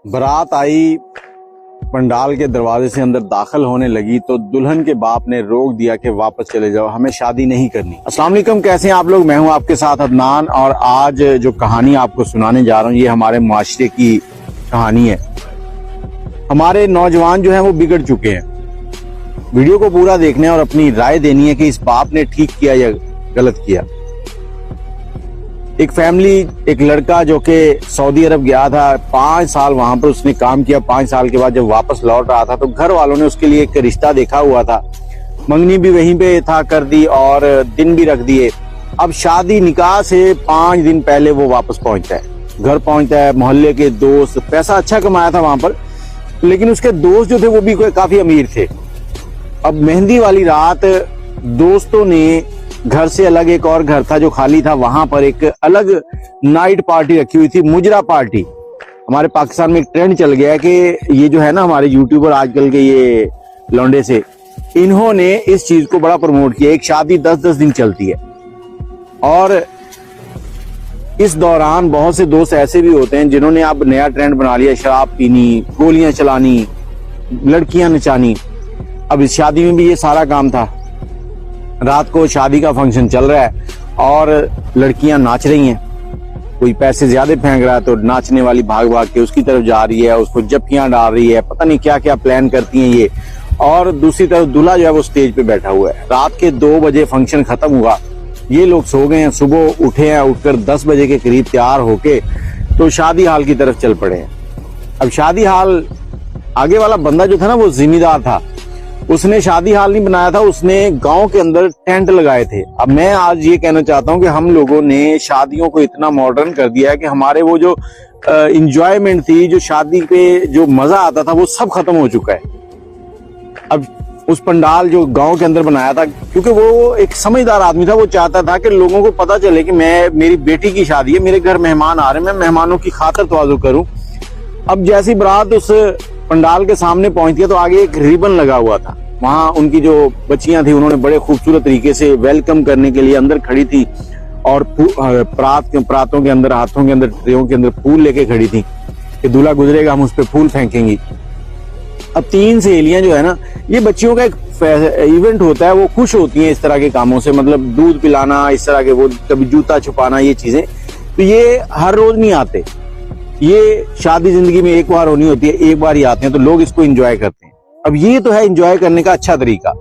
बारात आई, पंडाल के दरवाजे से अंदर दाखिल होने लगी तो दुल्हन के बाप ने रोक दिया कि वापस चले जाओ, हमें शादी नहीं करनी। अस्सलाम वालेकुम, कैसे हैं आप लोग? मैं हूं आपके साथ अदनान और आज जो कहानी आपको सुनाने जा रहा हूं ये हमारे मुआशरे की कहानी है। हमारे नौजवान जो हैं वो बिगड़ चुके हैं। वीडियो को पूरा देखना है और अपनी राय देनी है कि इस बाप ने ठीक किया या गलत किया। एक फैमिली, एक लड़का जो कि सऊदी अरब गया था, 5 साल वहां पर उसने काम किया। 5 साल के बाद जब वापस लौट रहा था तो घर वालों ने उसके लिए एक रिश्ता देखा हुआ था, मंगनी भी वहीं पे था कर दी और दिन भी रख दिए। अब शादी निकाह से 5 दिन पहले वो वापस पहुंचता है, घर पहुंचता है। मोहल्ले के दोस्त, पैसा अच्छा कमाया था वहां पर, लेकिन उसके दोस्त जो थे वो भी काफी अमीर थे। अब मेहंदी वाली रात दोस्तों ने घर से अलग एक और घर था जो खाली था, वहां पर एक अलग नाइट पार्टी रखी हुई थी, मुजरा पार्टी। हमारे पाकिस्तान में एक ट्रेंड चल गया है कि ये जो है ना हमारे यूट्यूबर आजकल के ये लौंडे से, इन्होंने इस चीज को बड़ा प्रमोट किया। एक शादी 10-10 दिन चलती है और इस दौरान बहुत से दोस्त ऐसे भी होते हैं जिन्होंने अब नया ट्रेंड बना लिया, शराब पीनी, गोलियां चलानी, लड़कियां नचानी। अब इस शादी में भी ये सारा काम था। रात को शादी का फंक्शन चल रहा है और लड़कियां नाच रही हैं। कोई पैसे ज्यादा फेंक रहा है तो नाचने वाली भाग भाग के उसकी तरफ जा रही है, उसको जप्पियां डाल रही है, पता नहीं क्या क्या प्लान करती हैं ये। और दूसरी तरफ दूल्हा जो है वो स्टेज पे बैठा हुआ है। रात के 2 बजे फंक्शन खत्म हुआ, ये लोग सो गए हैं, सुबह उठे हैं, उठकर 10 बजे के करीब तैयार होके तो शादी हाल की तरफ चल पड़े हैं। अब शादी हाल, आगे वाला बंदा जो था ना वो जिम्मेदार था, उसने शादी हाल नहीं बनाया था, उसने गांव के अंदर टेंट लगाए थे। अब मैं आज ये कहना चाहता हूं कि हम लोगों ने शादियों को इतना मॉडर्न कर दिया है कि हमारे वो जो इंजॉयमेंट थी, जो शादी पे जो मजा आता था, वो सब खत्म हो चुका है। अब उस पंडाल जो गांव के अंदर बनाया था, क्योंकि वो एक समझदार आदमी था, वो चाहता था कि लोगों को पता चले कि मेरी बेटी की शादी है, मेरे घर मेहमान आ रहे हैं, मैं मेहमानों की खातिर तवाज़ु करूं। अब जैसी बारात उस पंडाल के सामने पहुंचती है तो आगे एक रिबन लगा हुआ था। वहां उनकी जो बच्चियां थी उन्होंने बड़े खूबसूरत तरीके से वेलकम करने के लिए अंदर खड़ी थी और प्रातों के अंदर, हाथों के अंदर, ट्रेयों के अंदर फूल लेके खड़ी थी कि दूल्हा गुजरेगा हम उस पर फूल फेंकेंगी। अब 3 सहेलियां जो है ना, ये बच्चियों का एक इवेंट होता है, वो खुश होती हैं इस तरह के कामों से, मतलब दूध पिलाना, इस तरह के, वो कभी जूता छुपाना, ये चीजें। तो ये हर रोज नहीं आते, ये शादी जिंदगी में एक बार होनी होती है, एक बार ही आते हैं, तो लोग इसको एंजॉय करते हैं। अब ये तो है एंजॉय करने का अच्छा तरीका,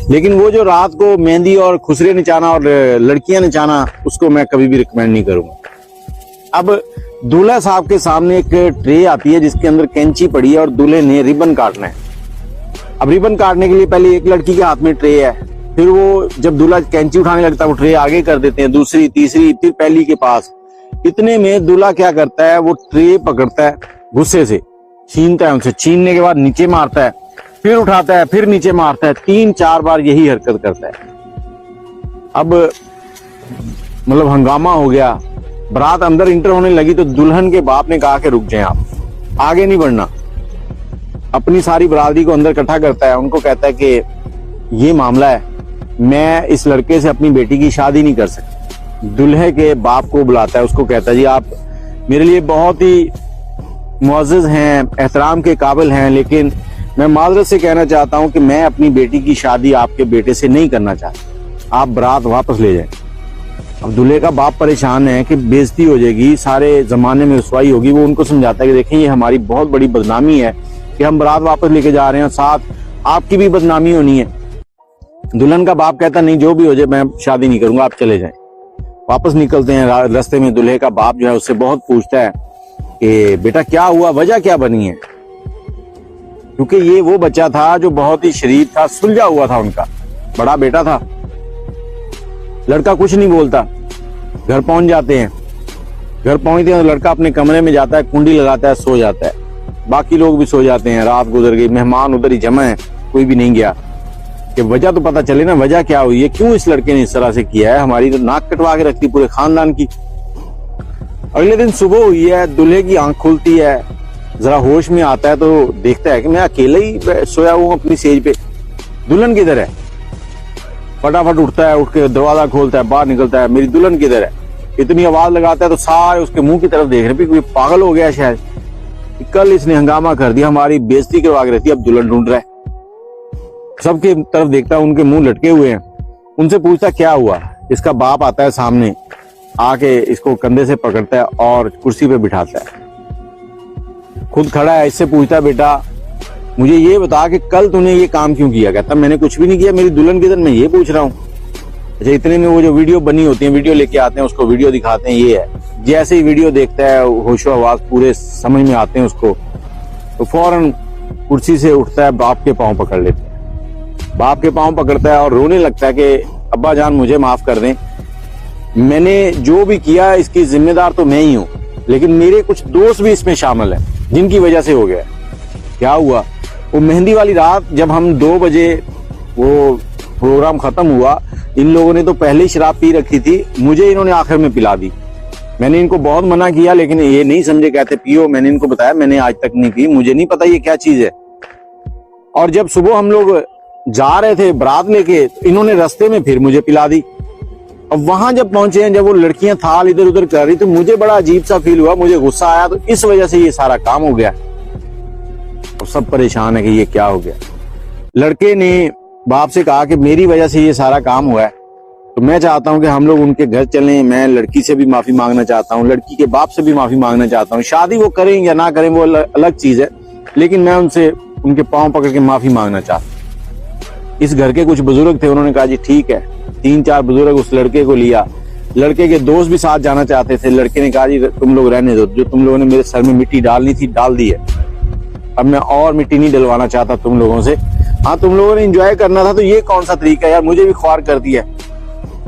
लेकिन वो जो रात को मेहंदी और खुसरे नचाना और लड़कियां नचाना, उसको मैं कभी भी रिकमेंड नहीं करूंगा। अब दूल्हा साहब के सामने एक ट्रे आती है जिसके अंदर कैंची पड़ी है और दूल्हे ने रिबन काटना है। अब रिबन काटने के लिए पहले एक लड़की के हाथ में ट्रे है, फिर वो जब दूल्हा कैंची उठाने लगता है वो ट्रे आगे कर देते हैं, दूसरी, तीसरी, फिर पहली के पास। इतने में दूल्हा क्या करता है, वो ट्रे पकड़ता है, गुस्से से छीनता है उनसे, छीनने के बाद नीचे मारता है, फिर उठाता है, फिर नीचे मारता है, 3-4 बार यही हरकत करता है। अब मतलब हंगामा हो गया। बारात अंदर इंटर होने लगी तो दुल्हन के बाप ने कहा कि रुक जाएं, आप आगे नहीं बढ़ना। अपनी सारी बरादरी को अंदर इकट्ठा करता है, उनको कहता है कि ये मामला है, मैं इस लड़के से अपनी बेटी की शादी नहीं कर सकता। दुल्हे के बाप को बुलाता है, उसको कहता है जी आप मेरे लिए बहुत ही मुअज़्ज़ज़ हैं, एहतराम के काबिल हैं, लेकिन मैं माज़रत से कहना चाहता हूं कि मैं अपनी बेटी की शादी आपके बेटे से नहीं करना चाहता, आप बारात वापस ले जाएं। अब दूल्हे का बाप परेशान है कि बेइज्जती हो जाएगी, सारे जमाने में रुसवाई होगी। वो उनको समझाता है कि देखें ये हमारी बहुत बड़ी बदनामी है कि हम बारात वापस लेके जा रहे हैं, साथ आपकी भी बदनामी होनी है। दुल्हन का बाप कहता नहीं, जो भी हो जाए मैं शादी नहीं करूंगा, आप चले जाएं। वापस निकलते हैं, रास्ते में दूल्हे का बाप जो है उससे बहुत पूछता है कि बेटा क्या हुआ, वजह क्या बनी है, क्योंकि ये वो बच्चा था जो बहुत ही शरीफ था, सुलझा हुआ था, उनका बड़ा बेटा था। लड़का कुछ नहीं बोलता। घर पहुंच जाते हैं, घर पहुंचते हैं तो लड़का अपने कमरे में जाता है, कुंडी लगाता है, सो जाता है। बाकी लोग भी सो जाते हैं, रात गुजर गई, मेहमान उधर ही जमा है, कोई भी नहीं गया। कि वजह तो पता चले ना, वजह क्या हुई है, क्यों इस लड़के ने इस तरह से किया है। हमारी तो नाक कटवा के रखती पूरे खानदान की। अगले दिन सुबह हुई है, दूल्हे की आंख खुलती है, जरा होश में आता है तो देखता है कि मैं अकेला ही सोया हूं अपनी सेज पे, दुल्हन किधर है। फटाफट उठता है, उठ के दरवाजा खोलता है, बाहर निकलता है, मेरी दुल्हन किधर है। इतनी आवाज लगाता है तो सारे उसके मुंह की तरफ देख रहे, कोई पागल हो गया शायद। कि कल इसने हंगामा कर दिया, हमारी बेइज्जती करवा के रहती है, अब दुल्हन ढूंढ रहा है। सबके तरफ देखता है, उनके मुंह लटके हुए हैं, उनसे पूछता क्या हुआ। इसका बाप आता है सामने, आके इसको कंधे से पकड़ता है और कुर्सी पे बिठाता है, खुद खड़ा है, इससे पूछता है बेटा मुझे ये बता कि कल तूने ये काम क्यों किया। कहता मैंने कुछ भी नहीं किया, मेरी दुल्हन किधर, मैं ये पूछ रहा हूँ। अच्छा, इतने में वो जो वीडियो बनी होती है, वीडियो लेके आते हैं, उसको वीडियो दिखाते हैं, ये है। जैसे ही वीडियो देखता है, होशो हवास पूरे समझ में आते हैं उसको, तो फौरन कुर्सी से उठता है, बाप के पांव पकड़ लेता है, बाप के पांव पकड़ता है और रोने लगता है कि अब्बा जान मुझे माफ कर दें, मैंने जो भी किया इसकी जिम्मेदार तो मैं ही हूँ, लेकिन मेरे कुछ दोस्त भी इसमें शामिल हैं जिनकी वजह से हो गया। क्या हुआ, वो मेहंदी वाली रात जब हम 2 बजे वो प्रोग्राम खत्म हुआ, इन लोगों ने तो पहले ही शराब पी रखी थी, मुझे इन्होंने आखिर में पिला दी। मैंने इनको बहुत मना किया लेकिन ये नहीं समझे, कहते पियो। मैंने इनको बताया मैंने आज तक नहीं पी, मुझे नहीं पता ये क्या चीज है। और जब सुबह हम लोग जा रहे थे बारात लेके, तो इन्होंने रास्ते में फिर मुझे पिला दी। अब वहां जब पहुंचे हैं, जब वो लड़कियां थाल इधर उधर कर रही, तो मुझे बड़ा अजीब सा फील हुआ, मुझे गुस्सा आया, तो इस वजह से ये सारा काम हो गया। और सब परेशान है कि ये क्या हो गया। लड़के ने बाप से कहा कि मेरी वजह से ये सारा काम हुआ है, तो मैं चाहता हूं कि हम लोग उनके घर चलें, मैं लड़की से भी माफी मांगना चाहता हूं, लड़की के बाप से भी माफी मांगना चाहता हूं। शादी वो करें या ना करें वो अलग चीज है, लेकिन मैं उनसे उनके पांव पकड़ के माफी मांगना चाहता हूं। इस घर के कुछ बुजुर्ग थे, उन्होंने कहा जी ठीक है। 3-4 बुजुर्ग उस लड़के को लिया, लड़के के दोस्त भी साथ जाना चाहते थे। लड़के ने कहा जी तुम लोग रहने दो, जो तुम लोगों ने मेरे सर में मिट्टी डालनी थी डाल दी है, अब मैं और मिट्टी नहीं डलवाना चाहता तुम लोगों से। हाँ, तुम लोगों ने एंजॉय करना था तो ये कौन सा तरीका है यार, मुझे भी ख्वार कर दिया।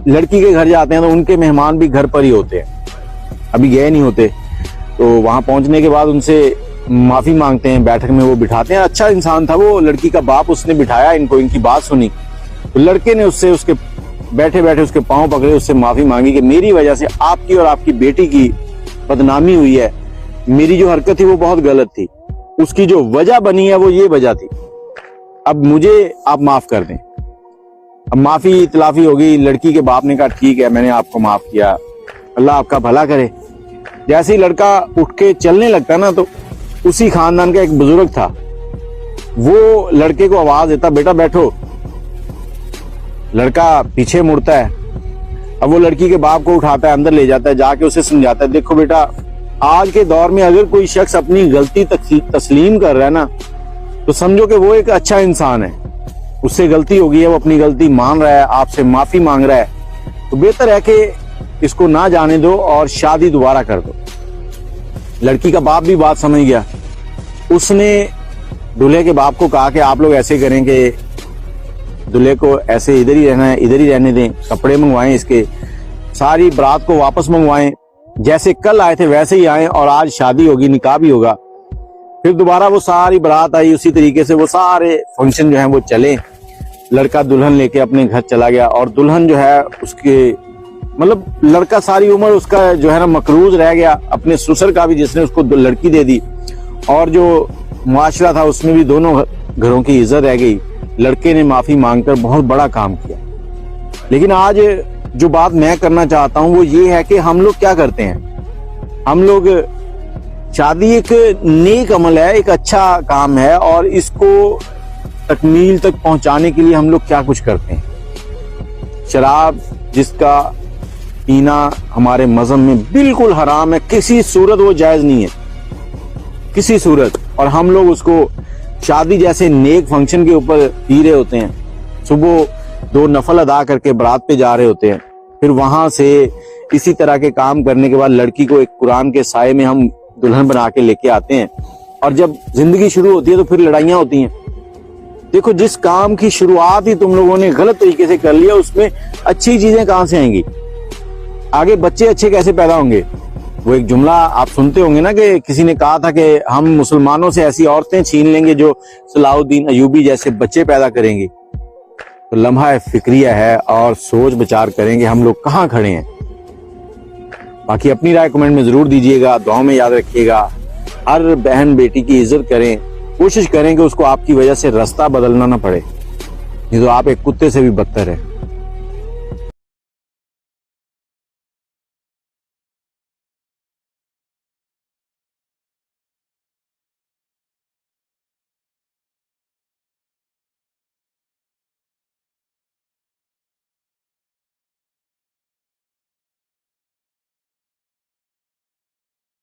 लड़की के घर जाते हैं तो उनके मेहमान भी घर पर ही होते हैं, अभी गए नहीं होते, तो वहां पहुंचने के बाद उनसे माफी मांगते हैं, बैठक में वो बिठाते हैं। अच्छा इंसान था वो लड़की का बाप, उसने बिठाया इनको, इनकी बात सुनी, तो लड़के ने उससे उसके बैठे बैठे उसके पांव पकड़े, उससे माफी मांगी कि मेरी वजह से आपकी और आपकी बेटी की बदनामी हुई है, मेरी जो हरकत थी वो बहुत गलत थी, उसकी जो वजह बनी है वो ये वजह थी, अब मुझे आप माफ कर दें। अब माफी इतलाफी हो गई, लड़की के बाप ने कहा ठीक है मैंने आपको माफ किया, अल्लाह आपका भला करे। जैसे ही लड़का उठ के चलने लगता ना, तो उसी खानदान का एक बुजुर्ग था, वो लड़के को आवाज देता बेटा बैठो। लड़का पीछे मुड़ता है, अब वो लड़की के बाप को उठाता है, अंदर ले जाता है, जाके उसे समझाता है देखो बेटा, आज के दौर में अगर कोई शख्स अपनी गलती तस्लीम कर रहा है ना, तो समझो कि वो एक अच्छा इंसान है, उससे गलती हो गई है, वो अपनी गलती मान रहा है, आपसे माफी मांग रहा है, तो बेहतर है कि इसको ना जाने दो और शादी दोबारा कर दो। लड़की का बाप भी बात समझ गया, उसने दूल्हे के बाप को कहा कि आप लोग ऐसे करें कि दूल्हे को ऐसे इधर ही रहना है, इधर ही रहने दें, कपड़े मंगवाएं, इसके सारी बारात को वापस मंगवाएं, जैसे कल आए थे वैसे ही आए, और आज शादी होगी, निकाह भी होगा। फिर दोबारा वो सारी बारात आई, उसी तरीके से वो सारे फंक्शन जो है वो चले। लड़का दुल्हन लेके अपने घर चला गया, और दुल्हन जो है उसके मतलब लड़का सारी उम्र उसका जो है ना मकरूज रह गया, अपने ससुर का भी जिसने उसको लड़की दे दी, और जो मुआशरा था उसमें भी दोनों घरों की इज्जत रह गई। लड़के ने माफी मांगकर बहुत बड़ा काम किया। लेकिन आज जो बात मैं करना चाहता हूं वो ये है कि हम लोग क्या करते हैं, हम लोग शादी एक नेक अमल है, एक अच्छा काम है, और इसको तकमील तक पहुंचाने के लिए हम लोग क्या कुछ करते हैं। शराब जिसका पीना हमारे मजहब में बिल्कुल हराम है, किसी सूरत वो जायज नहीं है, किसी सूरत, और हम लोग उसको शादी जैसे नेक फंक्शन के ऊपर पी रहे होते हैं। सुबह 2 नफल अदा करके बारात पे जा रहे होते हैं, फिर वहां से इसी तरह के काम करने के बाद लड़की को एक कुरान के साए में हम दुल्हन बना के लेके आते हैं, और जब जिंदगी शुरू होती है तो फिर लड़ाइयां होती हैं। देखो, जिस काम की शुरुआत ही तुम लोगों ने गलत तरीके से कर लिया, उसमें अच्छी चीजें कहां से आएंगी, आगे बच्चे अच्छे कैसे पैदा होंगे। वो एक जुमला आप सुनते होंगे ना कि किसी ने कहा था कि हम मुसलमानों से ऐसी औरतें छीन लेंगे जो सलाउद्दीन अयूबी जैसे बच्चे पैदा करेंगी। तो लम्हा फिक्रिया है, और सोच विचार करेंगे हम लोग कहाँ खड़े हैं। बाकी अपनी राय कमेंट में जरूर दीजिएगा, दुआओं में याद रखिएगा। हर बहन बेटी की इज्जत करें, कोशिश करें कि उसको आपकी वजह से रास्ता बदलना ना पड़े, नहीं तो आप एक कुत्ते से भी बदतर है।